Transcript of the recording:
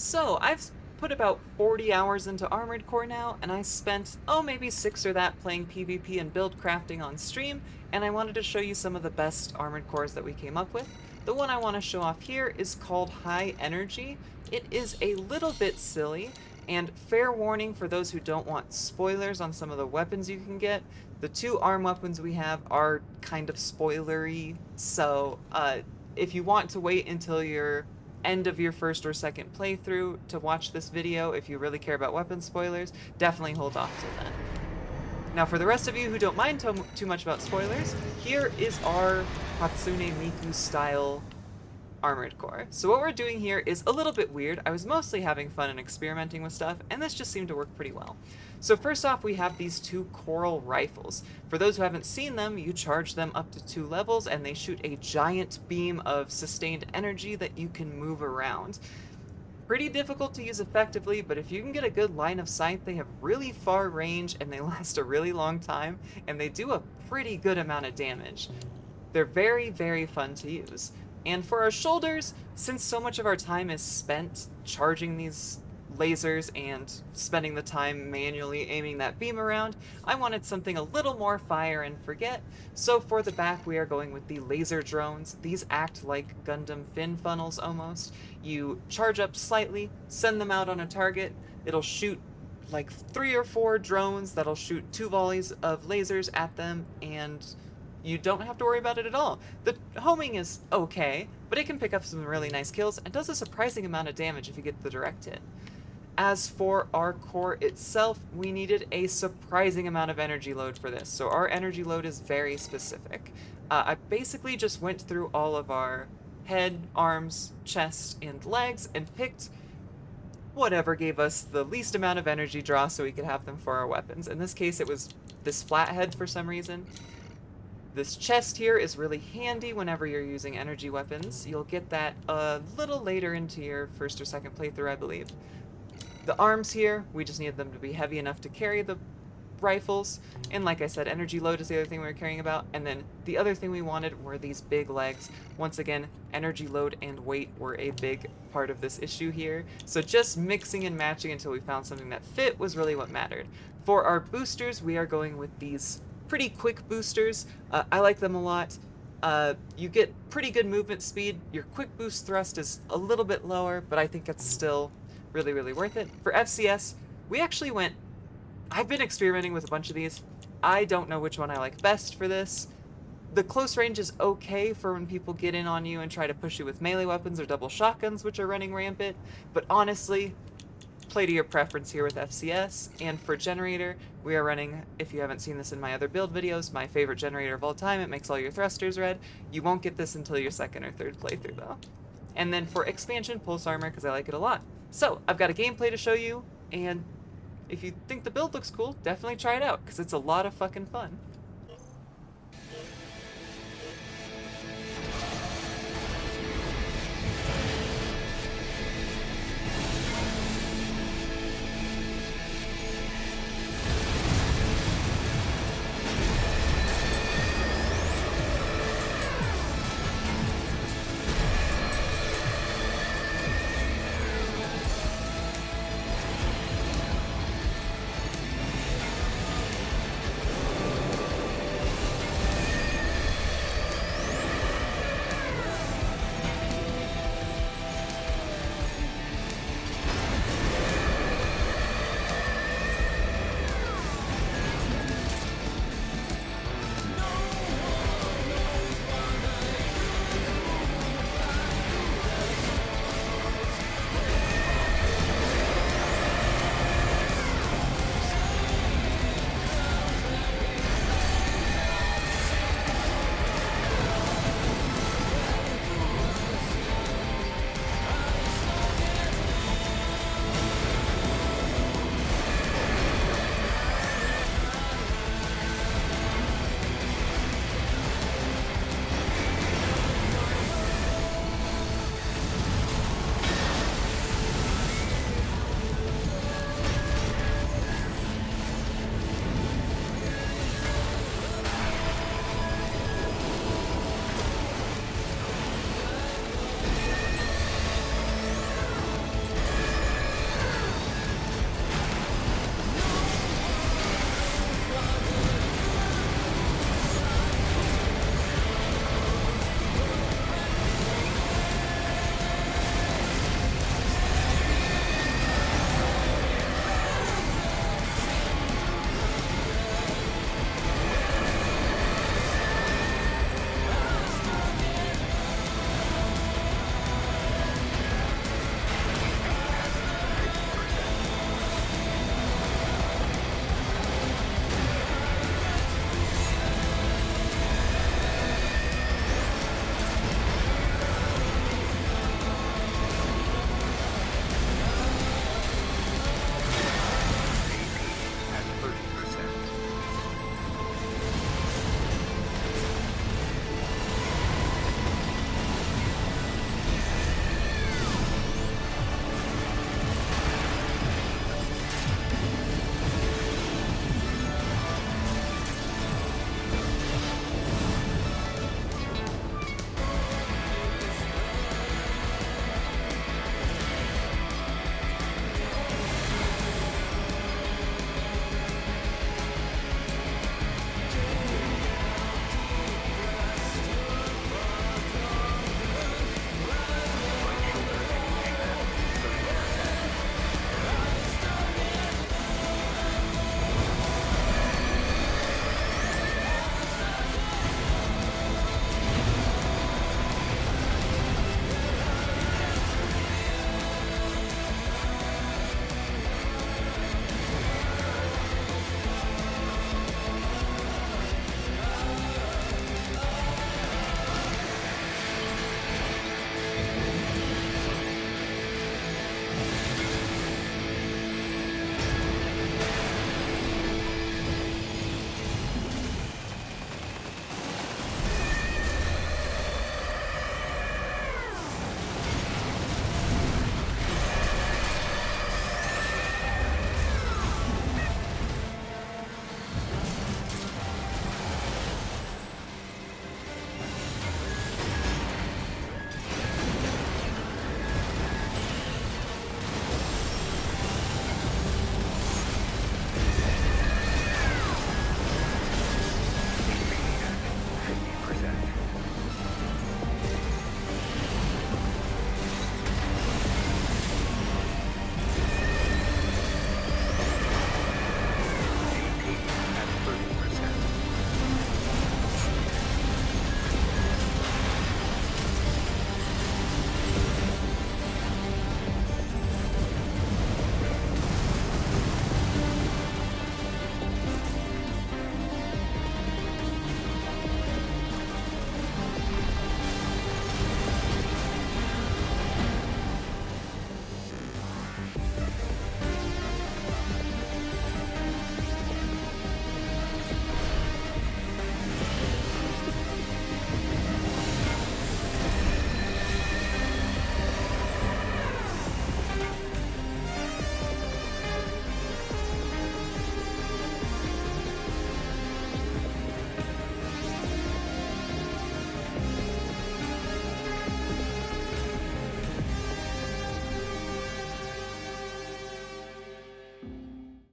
So, I've put about 40 hours into Armored Core now, and I spent, maybe 6 or that playing PvP and build crafting on stream, and I wanted to show you some of the best Armored Cores that we came up with. The one I want to show off here is called High Energy. It is a little bit silly, and fair warning for those who don't want spoilers on some of the weapons you can get, the two arm weapons we have are kind of spoilery, so if you want to wait until your end of your first or second playthrough to watch this video, if you really care about weapon spoilers, definitely hold off till then. Now for the rest of you who don't mind too much about spoilers, here is our Hatsune Miku style Armored Core. So what we're doing here is a little bit weird. I was mostly having fun and experimenting with stuff, and this just seemed to work pretty well. So first off, we have these two coral rifles. For those who haven't seen them, you charge them up to 2 levels, and they shoot a giant beam of sustained energy that you can move around. Pretty difficult to use effectively, but if you can get a good line of sight, they have really far range, and they last a really long time, and they do a pretty good amount of damage. They're very, very fun to use. And for our shoulders, since so much of our time is spent charging these lasers and spending the time manually aiming that beam around, I wanted something a little more fire and forget. So for the back, we are going with the laser drones. These act like Gundam fin funnels almost. You charge up slightly, send them out on a target, it'll shoot like 3 or 4 drones that'll shoot 2 volleys of lasers at them, and you don't have to worry about it at all. The homing is okay, but it can pick up some really nice kills and does a surprising amount of damage if you get the direct hit. As for our core itself, we needed a surprising amount of energy load for this, so our energy load is very specific. I basically just went through all of our head, arms, chest, and legs and picked whatever gave us the least amount of energy draw so we could have them for our weapons. In this case, it was this flathead for some reason. This chest here is really handy whenever you're using energy weapons. You'll get that a little later into your first or second playthrough, I believe. The arms here, we just needed them to be heavy enough to carry the rifles, and like I said, energy load is the other thing we were caring about, and then the other thing we wanted were these big legs. Once again, energy load and weight were a big part of this issue here, so just mixing and matching until we found something that fit was really what mattered. For our boosters, we are going with these pretty quick boosters. I like them a lot. You get pretty good movement speed. Your quick boost thrust is a little bit lower, but I think it's still really, really worth it. For FCS, we actually went... I've been experimenting with a bunch of these. I don't know which one I like best for this. The close range is okay for when people get in on you and try to push you with melee weapons or double shotguns, which are running rampant, but honestly, play to your preference here with FCS. And for generator, we are running, if you haven't seen this in my other build videos, my favorite generator of all time. It makes all your thrusters red. You won't get this until your second or third playthrough though. And then for expansion, pulse armor, because I like it a lot. So I've got a gameplay to show you, and if you think the build looks cool, definitely try it out, because it's a lot of fucking fun.